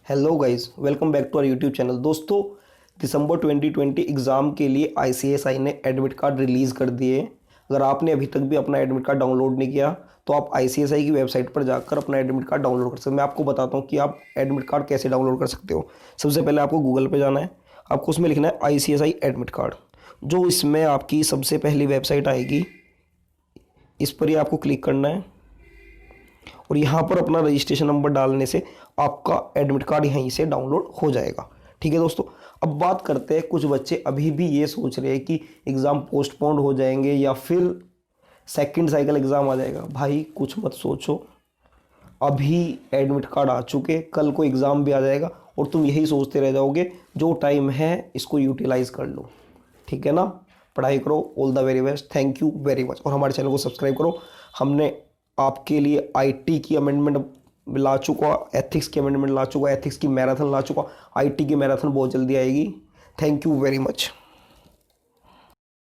Hello guys, welcome back to our YouTube channel. दोस्तों, दिसंबर 2020 exam के लिए आईसीएसआई ने एडमिट कार्ड रिलीज़ कर दिए। अगर आपने अभी तक भी अपना एडमिट कार्ड डाउनलोड नहीं किया तो आप आईसीएसआई की वेबसाइट पर जाकर अपना एडमिट कार्ड डाउनलोड कर सकते हो। मैं आपको बताता हूँ कि आप एडमिट कार्ड कैसे डाउनलोड कर सकते हो। सबसे पहले आपको गूगल पर जाना है, आपको उसमें लिखना है आईसीएसआई एडमिट कार्ड। जो इसमें आपकी सबसे पहली वेबसाइट आएगी, इस पर ही आपको क्लिक करना है और यहाँ पर अपना रजिस्ट्रेशन नंबर डालने से आपका एडमिट कार्ड यहीं से डाउनलोड हो जाएगा। ठीक है दोस्तों, अब बात करते हैं, कुछ बच्चे अभी भी ये सोच रहे हैं कि एग्ज़ाम पोस्टपोन्ड हो जाएंगे या फिर सेकंड साइकिल एग्ज़ाम आ जाएगा। भाई कुछ मत सोचो, अभी एडमिट कार्ड आ चुके, कल को एग्ज़ाम भी आ जाएगा और तुम यही सोचते रह जाओगे। जो टाइम है इसको यूटिलाइज कर लो, ठीक है ना। पढ़ाई करो। All the very best, thank you very much. और हमारे चैनल को सब्सक्राइब करो। हमने आपके लिए आईटी की अमेंडमेंट ला चुका, एथिक्स की अमेंडमेंट ला चुका, एथिक्स की मैराथन ला चुका। आईटी की मैराथन बहुत जल्दी आएगी। Thank you very much.